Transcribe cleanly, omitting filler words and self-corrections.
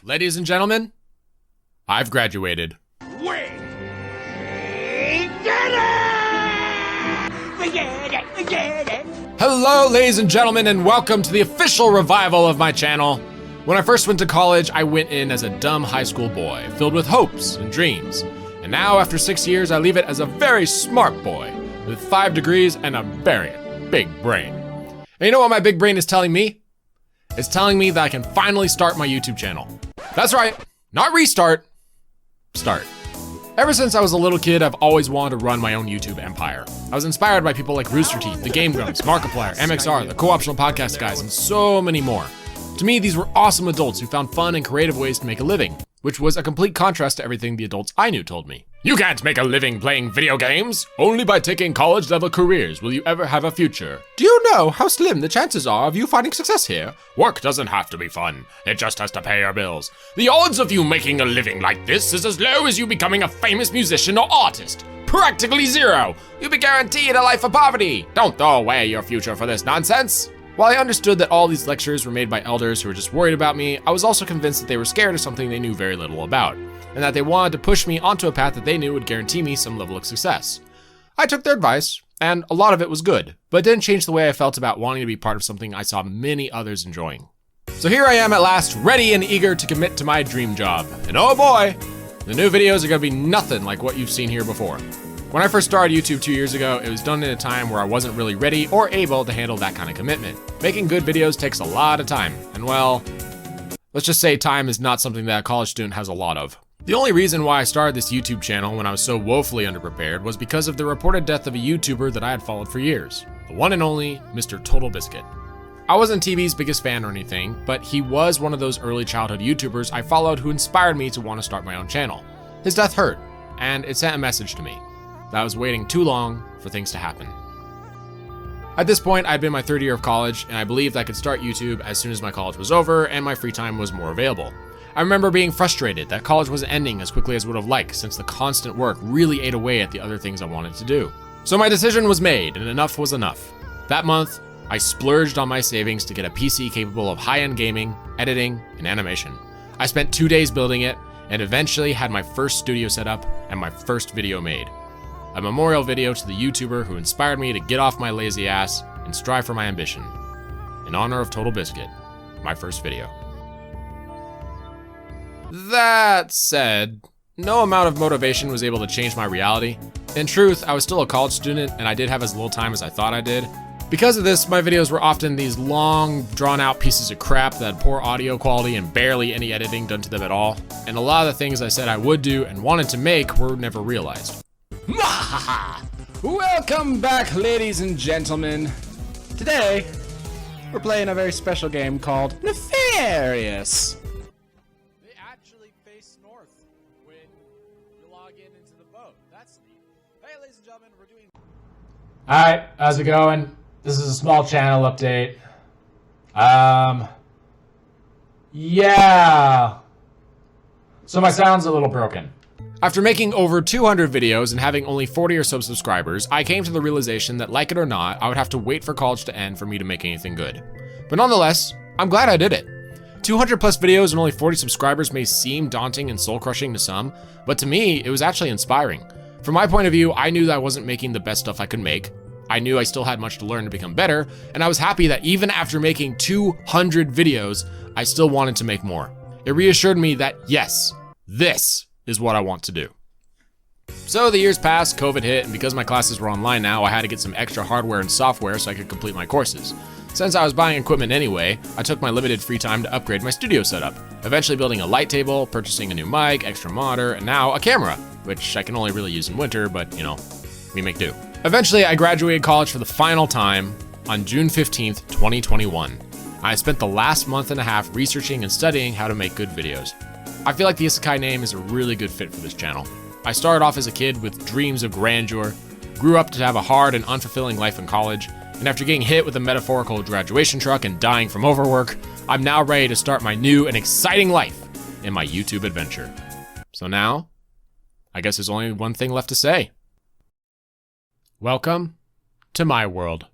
Ladies and gentlemen, I've graduated. We did it! We did it! We did it! Hello, ladies and gentlemen, and welcome to the official revival of my channel. When I first went to college, I went in as a dumb high school boy, filled with hopes and dreams. And now, after 6 years, I leave it as a very smart boy, with 5 degrees and a very big brain. And you know what my big brain is telling me? It's telling me that I can finally start my YouTube channel. That's right, not restart, start. Ever since I was a little kid, I've always wanted to run my own YouTube empire. I was inspired by people like Rooster Teeth, The Game Grumps, Markiplier, MXR, the Co-Optional Podcast Guys, and so many more. To me, these were awesome adults who found fun and creative ways to make a living, which was a complete contrast to everything the adults I knew told me. You can't make a living playing video games. Only by taking college-level careers will you ever have a future. Do you know how slim the chances are of you finding success here? Work doesn't have to be fun. It just has to pay your bills. The odds of you making a living like this is as low as you becoming a famous musician or artist. Practically zero. You'll be guaranteed a life of poverty. Don't throw away your future for this nonsense. While I understood that all these lectures were made by elders who were just worried about me, I was also convinced that they were scared of something they knew very little about, and that they wanted to push me onto a path that they knew would guarantee me some level of success. I took their advice, and a lot of it was good, but it didn't change the way I felt about wanting to be part of something I saw many others enjoying. So here I am at last, ready and eager to commit to my dream job. And oh boy, the new videos are gonna be nothing like what you've seen here before. When I first started YouTube 2 years ago, it was done in a time where I wasn't really ready or able to handle that kind of commitment. Making good videos takes a lot of time, and well, let's just say time is not something that a college student has a lot of. The only reason why I started this YouTube channel when I was so woefully underprepared was because of the reported death of a YouTuber that I had followed for years. The one and only Mr. Total Biscuit. I wasn't TV's biggest fan or anything, but he was one of those early childhood YouTubers I followed who inspired me to want to start my own channel. His death hurt, and it sent a message to me that I was waiting too long for things to happen. At this point, I'd been in my 3rd year of college, and I believed I could start YouTube as soon as my college was over and my free time was more available. I remember being frustrated that college wasn't ending as quickly as I would have liked, since the constant work really ate away at the other things I wanted to do. So my decision was made, and enough was enough. That month, I splurged on my savings to get a PC capable of high-end gaming, editing, and animation. I spent 2 days building it, and eventually had my first studio set up and my first video made. A memorial video to the YouTuber who inspired me to get off my lazy ass and strive for my ambition. In honor of Total Biscuit, my first video. That said, no amount of motivation was able to change my reality. In truth, I was still a college student and I did have as little time as I thought I did. Because of this, my videos were often these long, drawn-out pieces of crap that had poor audio quality and barely any editing done to them at all. And a lot of the things I said I would do and wanted to make were never realized. Welcome back, ladies and gentlemen. Today, we're playing a very special game called Nefarious. They actually face north when you log into the boat. That's neat. Hey, ladies and gentlemen, we're doing... Alright, how's it going? This is a small channel update. Yeah. So my sound's a little broken. After making over 200 videos and having only 40 or so subscribers, I came to the realization that, like it or not, I would have to wait for college to end for me to make anything good. But nonetheless, I'm glad I did it. 200 plus videos and only 40 subscribers may seem daunting and soul-crushing to some, but to me, it was actually inspiring. From my point of view, I knew that I wasn't making the best stuff I could make. I knew I still had much to learn to become better, and I was happy that even after making 200 videos, I still wanted to make more. It reassured me that, yes, this is what I want to do. So the years passed, COVID hit, and because my classes were online now, I had to get some extra hardware and software so I could complete my courses. Since I was buying equipment anyway, I took my limited free time to upgrade my studio setup, eventually building a light table, purchasing a new mic, extra monitor, and now a camera, which I can only really use in winter, but you know, we make do. Eventually, I graduated college for the final time on June 15th, 2021. I spent the last month and a half researching and studying how to make good videos. I feel like the Isekai name is a really good fit for this channel. I started off as a kid with dreams of grandeur, grew up to have a hard and unfulfilling life in college, and after getting hit with a metaphorical graduation truck and dying from overwork, I'm now ready to start my new and exciting life in my YouTube adventure. So now, I guess there's only one thing left to say. Welcome to my world.